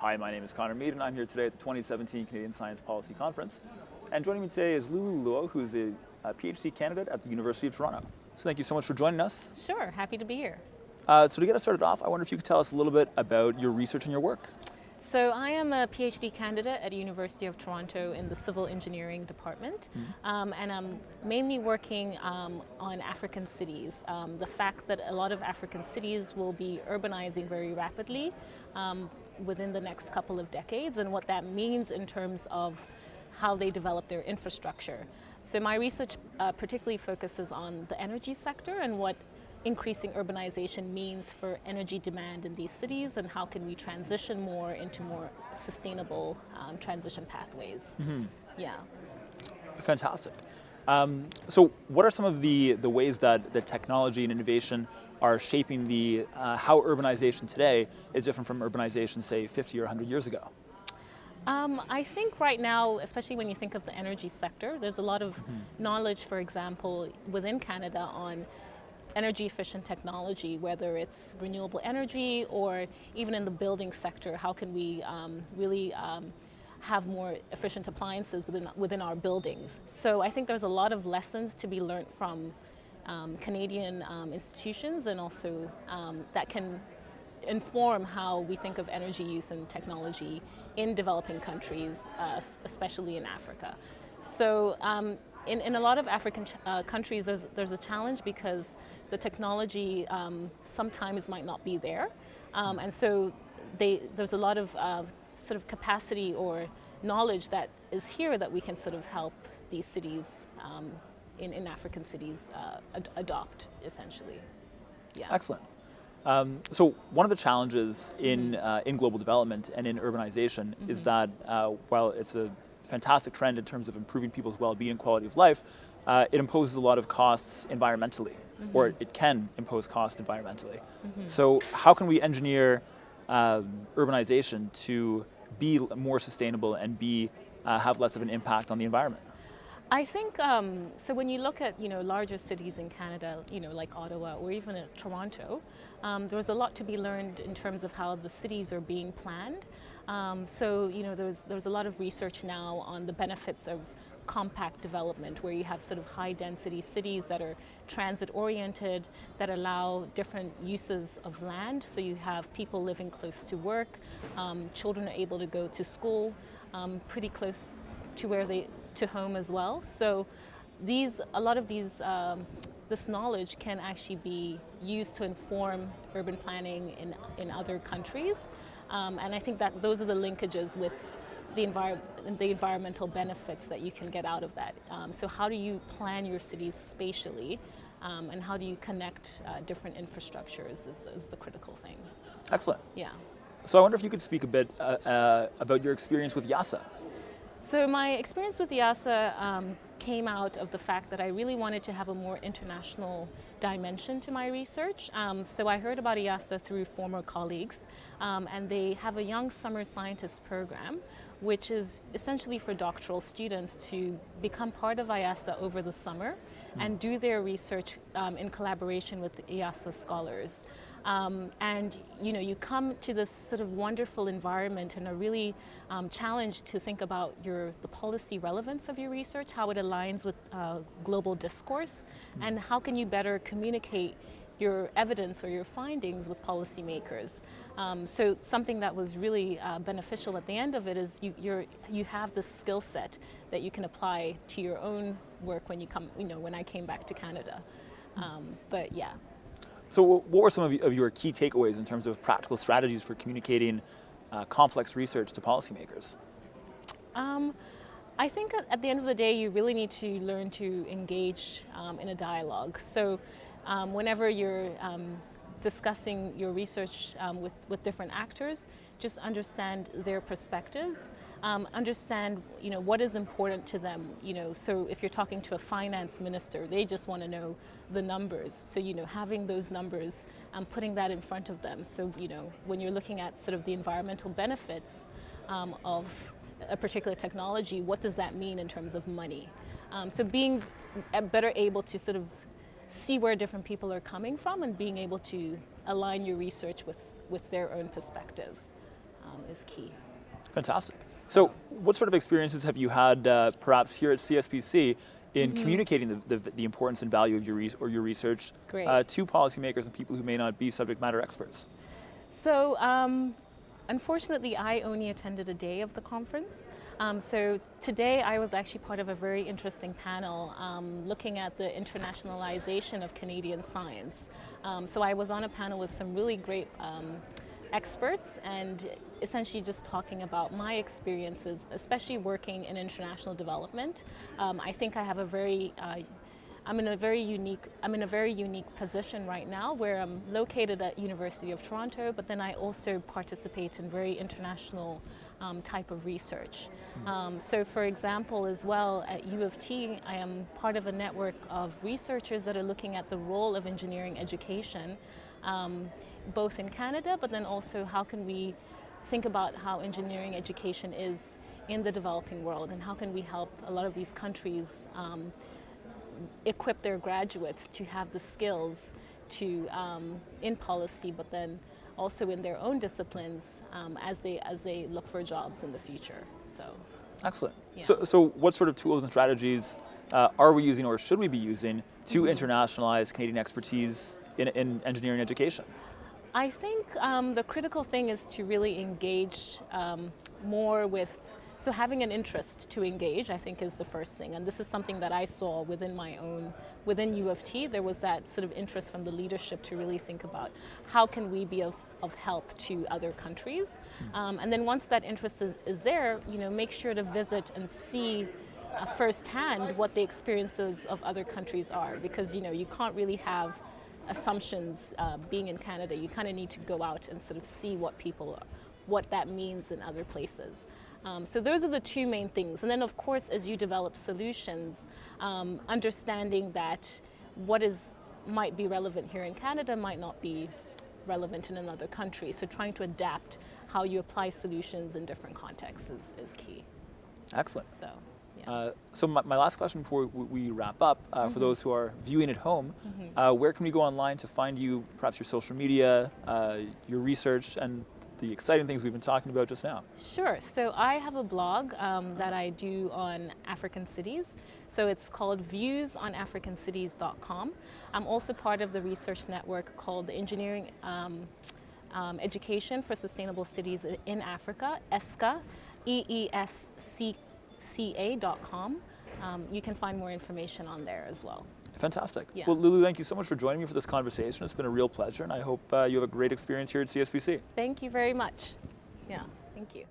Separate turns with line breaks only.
Hi, my name is Connor Mead, and I'm here today at the 2017 Canadian Science Policy Conference. And joining me today is Chibulu Luo, who's a PhD candidate at the University of Toronto. So thank you so much for joining us.
Sure, happy to be here.
So to get us started off, I wonder if you could tell us a little bit about your research and your work.
So I am a PhD candidate at the University of Toronto in the Civil Engineering Department, and I'm mainly working on African cities. The fact that a lot of African cities will be urbanizing very rapidly within the next couple of decades, and what that means in terms of how they develop their infrastructure. So my research particularly focuses on the energy sector and what increasing urbanization means for energy demand in these cities, and how can we transition more into more sustainable transition pathways. Yeah.
Fantastic. So what are some of the ways that the technology and innovation are shaping the how urbanization today is different from urbanization, say, 50 or 100 years ago?
I think right now, especially when you think of the energy sector, there's a lot of knowledge, for example, within Canada on energy efficient technology, whether it's renewable energy or even in the building sector. How can we really have more efficient appliances within our buildings? So I think there's a lot of lessons to be learned from Canadian institutions, and also that can inform how we think of energy use and technology in developing countries, especially in Africa. So in a lot of African countries, there's a challenge because the technology sometimes might not be there, and so there's a lot of sort of capacity or knowledge that is here that we can sort of help these cities in African cities adopt, essentially. Yeah.
Excellent. So one of the challenges in global development and in urbanization is that while it's a fantastic trend in terms of improving people's well-being and quality of life, it imposes a lot of costs environmentally, or it can impose costs environmentally. So how can we engineer urbanization to be more sustainable and have less of an impact on the environment?
I think, so when you look at, larger cities in Canada, like Ottawa or even Toronto, there's a lot to be learned in terms of how the cities are being planned. So, there's a lot of research now on the benefits of compact development, where you have sort of high density cities that are transit oriented, that allow different uses of land. So you have people living close to work, children are able to go to school pretty close to home as well. So a lot of this knowledge can actually be used to inform urban planning in other countries. And I think that those are the linkages with the environmental benefits that you can get out of that. So how do you plan your cities spatially, and how do you connect different infrastructures is the critical thing.
Excellent.
Yeah.
So I wonder if you could speak a bit about your experience with ESEAS.
So my experience with ESEAS came out of the fact that I really wanted to have a more international dimension to my research. So I heard about ESEAS through former colleagues, and they have a young summer scientist program, which is essentially for doctoral students to become part of ESEAS over the summer and do their research in collaboration with the ESEAS scholars. And you come to this sort of wonderful environment and are really challenged to think about the policy relevance of your research, how it aligns with global discourse, and how can you better communicate your evidence or your findings with policymakers. So something that was really beneficial at the end of it is you have this skill set that you can apply to your own work when you come, when I came back to Canada. But yeah.
So what were some of your key takeaways in terms of practical strategies for communicating complex research to policymakers?
I think at the end of the day, you really need to learn to engage in a dialogue. So whenever you're discussing your research with different actors, just understand their perspectives, understand what is important to them. So if you're talking to a finance minister, they just want to know the numbers. So having those numbers, putting that in front of them. So when you're looking at sort of the environmental benefits of a particular technology, what does that mean in terms of money? So being better able to sort of see where different people are coming from and being able to align your research with their own perspective. is key.
Fantastic. So what sort of experiences have you had perhaps here at CSPC in communicating the importance and value of your research to policymakers and people who may not be subject matter experts?
So unfortunately, I only attended a day of the conference. So today I was actually part of a very interesting panel looking at the internationalization of Canadian science. So I was on a panel with some really great experts and essentially just talking about my experiences, especially working in international development. I think I have I'm in a very unique position right now where I'm located at University of Toronto, but then I also participate in very international type of research. So for example, as well at U of T, I am part of a network of researchers that are looking at the role of engineering education, both in Canada, but then also how can we think about how engineering education is in the developing world, and how can we help a lot of these countries equip their graduates to have the skills to in policy, but then also in their own disciplines as they look for jobs in the future. So
excellent.
Yeah.
So what sort of tools and strategies are we using or should we be using to internationalize Canadian expertise in engineering education?
I think the critical thing is to really engage more with, so having an interest to engage, I think, is the first thing. And this is something that I saw within U of T. There was that sort of interest from the leadership to really think about how can we be of help to other countries. And then once that interest is there, make sure to visit and see firsthand what the experiences of other countries are. Because, you can't really have assumptions being in Canada. You kind of need to go out and sort of see what that means in other places. So those are the two main things. And then of course, as you develop solutions, understanding that what might be relevant here in Canada might not be relevant in another country. So trying to adapt how you apply solutions in different contexts is key.
Excellent.
So. Yeah.
So my last question before we wrap up, for those who are viewing at home, where can we go online to find you, perhaps your social media, your research, and the exciting things we've been talking about just now?
Sure. So I have a blog that I do on African cities. So it's called viewsonafricancities.com. I'm also part of the research network called the Engineering Education for Sustainable Cities in Africa, ESCA, EESCA.com. You can find more information on there as well.
Fantastic.
Yeah.
Well, Lulu, thank you so much for joining me for this conversation. It's been a real pleasure, and I hope you have a great experience here at CSPC.
Thank you very much. Yeah, thank you.